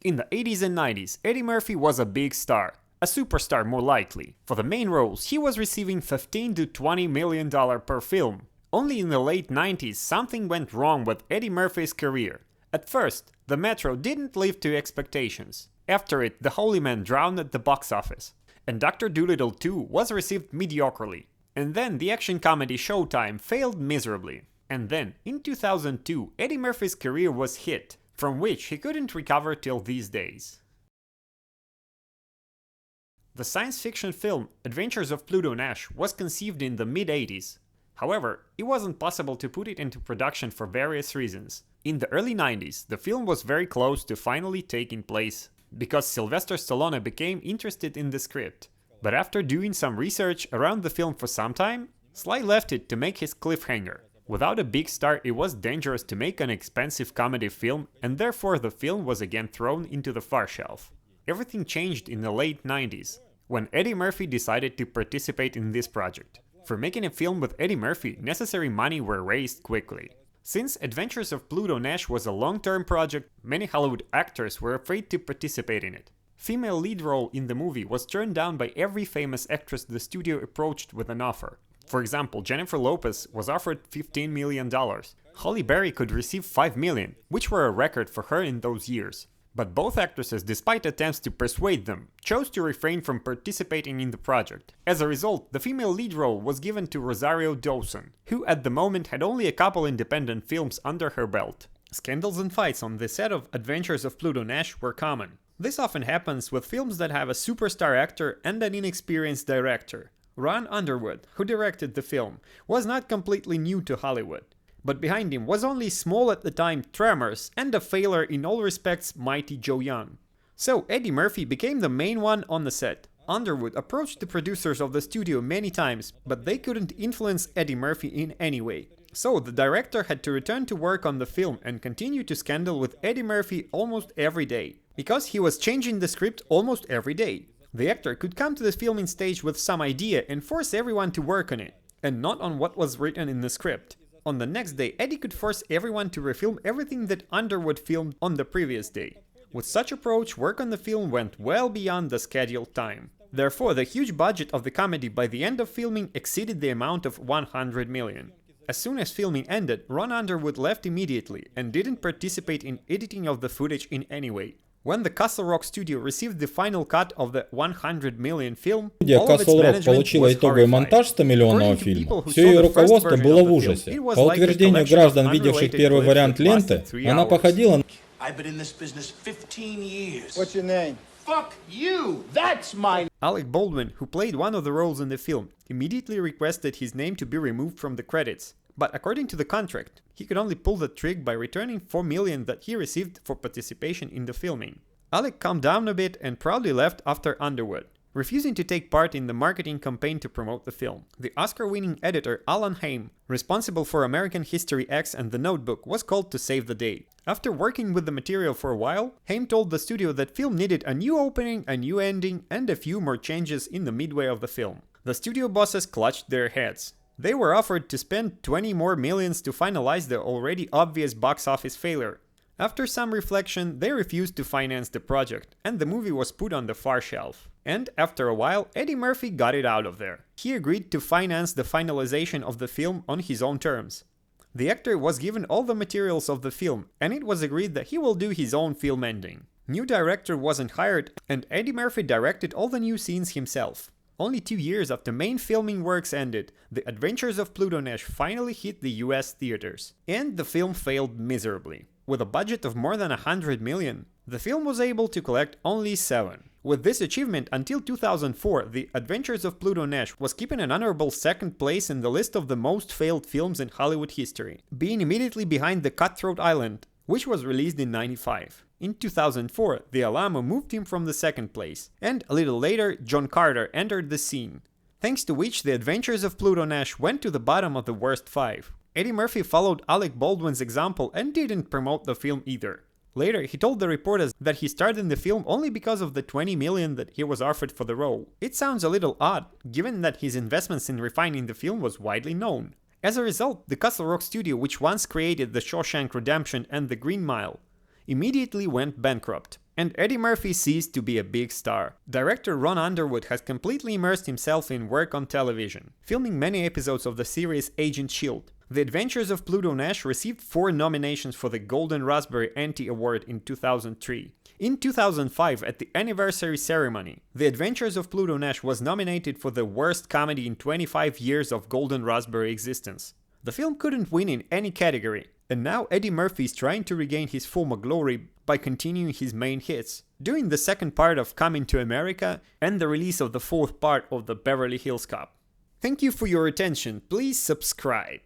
In the 80s and 90s, Eddie Murphy was a big star. A superstar more likely. For the main roles, he was receiving $15 to $20 million per film. Only in the late 90s something went wrong with Eddie Murphy's career. At first, The Metro didn't live to expectations. After it, The Holy Man drowned at the box office. And Dr. Dolittle 2 was received mediocrely. And then the action comedy Showtime failed miserably. And then, in 2002, Eddie Murphy's career was hit, from which he couldn't recover till these days. The science fiction film Adventures of Pluto Nash was conceived in the mid-80s. However, it wasn't possible to put it into production for various reasons. In the early 90s, the film was very close to finally taking place, because Sylvester Stallone became interested in the script. But after doing some research around the film for some time, Sly left it to make his cliffhanger. Without a big star, it was dangerous to make an expensive comedy film, and therefore the film was again thrown into the far shelf. Everything changed in the late 90s, when Eddie Murphy decided to participate in this project. For making a film with Eddie Murphy, necessary money were raised quickly. Since Adventures of Pluto Nash was a long-term project, many Hollywood actors were afraid to participate in it. Female lead role in the movie was turned down by every famous actress the studio approached with an offer. For example, Jennifer Lopez was offered $15 million. Halle Berry could receive $5 million, which were a record for her in those years. But both actresses, despite attempts to persuade them, chose to refrain from participating in the project. As a result, the female lead role was given to Rosario Dawson, who at the moment had only a couple independent films under her belt. Scandals and fights on the set of Adventures of Pluto Nash were common. This often happens with films that have a superstar actor and an inexperienced director. Ron Underwood, who directed the film, was not completely new to Hollywood. But behind him was only small at the time Tremors and a failure in all respects Mighty Joe Young. So Eddie Murphy became the main one on the set. Underwood approached the producers of the studio many times, but they couldn't influence Eddie Murphy in any way. So the director had to return to work on the film and continue to scandal with Eddie Murphy almost every day, because he was changing the script almost every day. The actor could come to the filming stage with some idea and force everyone to work on it, and not on what was written in the script. On the next day, Eddie could force everyone to refilm everything that Underwood filmed on the previous day. With such approach, work on the film went well beyond the scheduled time. Therefore, the huge budget of the comedy by the end of filming exceeded the amount of $100 million. As soon as filming ended, Ron Underwood left immediately and didn't participate in editing of the footage in any way. When the Castle Rock studio received the final cut of the $100 million film, где Castle Rock получила итоговый монтаж 100-миллионного фильма, все ее руководство было в ужасе. По утверждению граждан, видевших первый вариант ленты, она походила... Fuck you! That's my... Alec Baldwin, who played one of the roles in the film, immediately requested his name to be removed from the credits. But according to the contract, he could only pull the trick by returning $4 million that he received for participation in the filming. Alec calmed down a bit and proudly left after Underwood, refusing to take part in the marketing campaign to promote the film. The Oscar-winning editor Alan Haim, responsible for American History X and The Notebook, was called to save the day. After working with the material for a while, Haim told the studio that film needed a new opening, a new ending, and a few more changes in the midway of the film. The studio bosses clutched their heads. They were offered to spend 20 more millions to finalize the already obvious box office failure. After some reflection, they refused to finance the project, and the movie was put on the far shelf. And after a while, Eddie Murphy got it out of there. He agreed to finance the finalization of the film on his own terms. The actor was given all the materials of the film, and it was agreed that he will do his own film ending. New director wasn't hired, and Eddie Murphy directed all the new scenes himself. Only 2 years after main filming works ended, The Adventures of Pluto Nash finally hit the US theaters. And the film failed miserably. With a budget of more than $100 million, the film was able to collect only 7. With this achievement, until 2004, The Adventures of Pluto Nash was keeping an honorable second place in the list of the most failed films in Hollywood history, being immediately behind The Cutthroat Island, which was released in '95. In 2004, The Alamo moved him from the second place, and a little later, John Carter entered the scene, thanks to which The Adventures of Pluto Nash went to the bottom of the worst 5. Eddie Murphy followed Alec Baldwin's example and didn't promote the film either. Later, he told the reporters that he starred in the film only because of the $20 million that he was offered for the role. It sounds a little odd, given that his investments in refining the film was widely known. As a result, the Castle Rock studio, which once created The Shawshank Redemption and The Green Mile, immediately went bankrupt, and Eddie Murphy ceased to be a big star. Director Ron Underwood has completely immersed himself in work on television, filming many episodes of the series Agent Shield. The Adventures of Pluto Nash received 4 nominations for the Golden Raspberry Anti Award in 2003. In 2005, at the anniversary ceremony, The Adventures of Pluto Nash was nominated for the worst comedy in 25 years of Golden Raspberry existence. The film couldn't win in any category, and now Eddie Murphy is trying to regain his former glory by continuing his main hits, doing the second part of Coming to America and the release of the 4th part of the Beverly Hills Cop. Thank you for your attention, please subscribe.